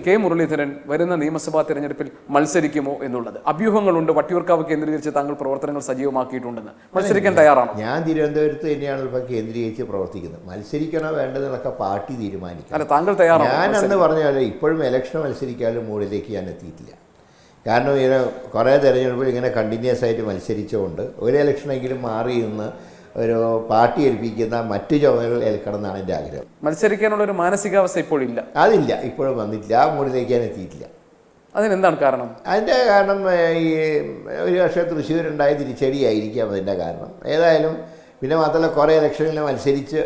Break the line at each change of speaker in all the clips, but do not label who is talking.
K Muraleedharan വരുന്ന നിയമസഭാ തെരഞ്ഞെടുപ്പിൽ മത്സരിക്കുമോ എന്നുള്ളത് അഭ്യൂഹങ്ങളുണ്ട്. വട്ടിയൂർക്കാവ് കേന്ദ്രീകരിച്ച് താങ്കൾ പ്രവർത്തനങ്ങൾ സജീവമാക്കിയിട്ടുണ്ടെന്ന്. മത്സരിക്കാൻ തയ്യാറാണോ?
ഞാൻ തിരുവനന്തപുരത്ത് തന്നെയാണ് ഇപ്പോൾ കേന്ദ്രീകരിച്ച് പ്രവർത്തിക്കുന്നത്. മത്സരിക്കണോ വേണ്ടതെന്നൊക്കെ പാർട്ടി തീരുമാനിക്കും.
അല്ല, താങ്കൾ തയ്യാറാണോ?
ഞാൻ അന്ന് പറഞ്ഞാൽ ഇപ്പോഴും ഇലക്ഷൻ മത്സരിക്കാനും മൂഡിലേക്ക് ഞാൻ എത്തിയിട്ടില്ല. കാരണം ഇങ്ങനെ കുറേ തെരഞ്ഞെടുപ്പിൽ ഇങ്ങനെ കണ്ടിന്യൂസ് ആയിട്ട് മത്സരിച്ചുകൊണ്ട് ഒരു ഇലക്ഷനെങ്കിലും മാറി നിന്ന് ഒരു പാർട്ടി ഏൽപ്പിക്കുന്ന മറ്റു ചുമതലകൾ ഏൽക്കണം എന്നാണ് എൻ്റെ ആഗ്രഹം.
മത്സരിക്കാനുള്ള ഒരു മാനസികാവസ്ഥ ഇപ്പോഴില്ല.
അതില്ല, ഇപ്പോഴും വന്നിട്ടില്ല. ആ മൂഡിലേക്ക് ഞാൻ എത്തിയിട്ടില്ല.
അതിനെന്താണ് കാരണം?
അതിൻ്റെ കാരണം ഈ ഒരു പക്ഷേ തൃശ്ശൂരുണ്ടായ തിരിച്ചടിയായിരിക്കാം അതിൻ്റെ കാരണം. ഏതായാലും പിന്നെ മാത്രമല്ല കുറേ ഇലക്ഷനിൽ മത്സരിച്ച്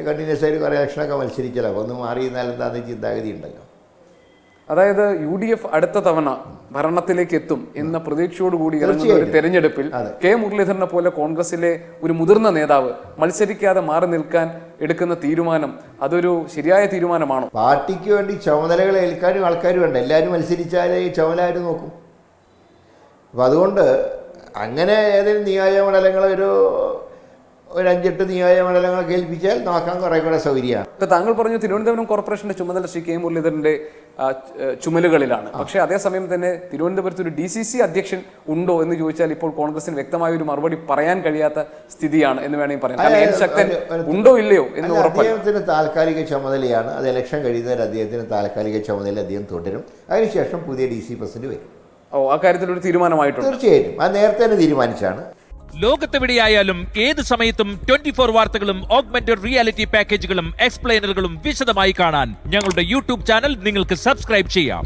കണ്ടിന്യൂസ് ആയിട്ട് കുറേ ഇലക്ഷനൊക്കെ മത്സരിച്ചല്ലോ, ഒന്ന് മാറി എന്നാൽ എന്താണെന്ന് ചിന്താഗതി ഉണ്ടല്ലോ.
അതായത് UDF അടുത്ത തവണ ഭരണത്തിലേക്ക് എത്തും എന്ന പ്രതീക്ഷയോടുകൂടി ഇറങ്ങുന്ന ഒരു തെരഞ്ഞെടുപ്പിൽ കെ മുരളീധരനെ പോലെ കോൺഗ്രസിലെ ഒരു മുതിർന്ന നേതാവ് മത്സരിക്കാതെ മാറി നിൽക്കാൻ എടുക്കുന്ന തീരുമാനം അതൊരു ശരിയായ തീരുമാനമാണോ?
പാർട്ടിക്ക് വേണ്ടി ചുമതലകൾ ഏൽക്കാനും ആൾക്കാർ വേണ്ട. എല്ലാവരും മത്സരിച്ചാലേ ഈ ചുമതല ആരും നോക്കും. അപ്പം അതുകൊണ്ട് അങ്ങനെ ഏതെങ്കിലും നിയോജകമണ്ഡലങ്ങൾ ഒരു 5-8 നിയോജകമണ്ഡലങ്ങളൊക്കെ ഏൽപ്പിച്ചാൽ നോക്കാൻ കുറേ കൂടെ സൗകര്യമാണ്.
ഇപ്പം താങ്കൾ പറഞ്ഞു തിരുവനന്തപുരം കോർപ്പറേഷന്റെ ചുമതല ശ്രീ കെ മുരളീധരന്റെ ചുമലുകളിലാണ്. പക്ഷേ അതേസമയം തന്നെ തിരുവനന്തപുരത്ത് ഒരു DCC അധ്യക്ഷൻ ഉണ്ടോ എന്ന് ചോദിച്ചാൽ ഇപ്പോൾ കോൺഗ്രസിന് വ്യക്തമായ ഒരു മറുപടി പറയാൻ കഴിയാത്ത സ്ഥിതിയാണ് എന്ന് വേണമെങ്കിൽ പറയാം. എൻ ശക്തൻ ഉണ്ടോ ഇല്ലയോ എന്ന് ഉറപ്പാണ്.
അദ്ദേഹത്തിന് താൽക്കാലിക ചുമതലയാണ്. അത് ഇലക്ഷൻ കഴിയുന്നവർ അദ്ദേഹത്തിന് താൽക്കാലിക ചുമതല അദ്ദേഹം തുടരും. അതിനുശേഷം പുതിയ DC പ്രസിഡന്റ് വരും.
അക്കാര്യത്തിൽ ഒരു തീരുമാനമായിട്ടുണ്ട്.
തീർച്ചയായിട്ടും അത് നേരത്തെ തന്നെ തീരുമാനിച്ചാണ്.
ലോകത്തെവിടെയായാലും ഏത് സമയത്തും 24 വാർത്തകളും ഓഗ്മെന്റഡ് റിയാലിറ്റി പാക്കേജുകളും എക്സ്പ്ലെയിനറുകളും വിശദമായി കാണാൻ ഞങ്ങളുടെ YouTube ചാനൽ നിങ്ങൾക്ക് സബ്സ്ക്രൈബ് ചെയ്യാം.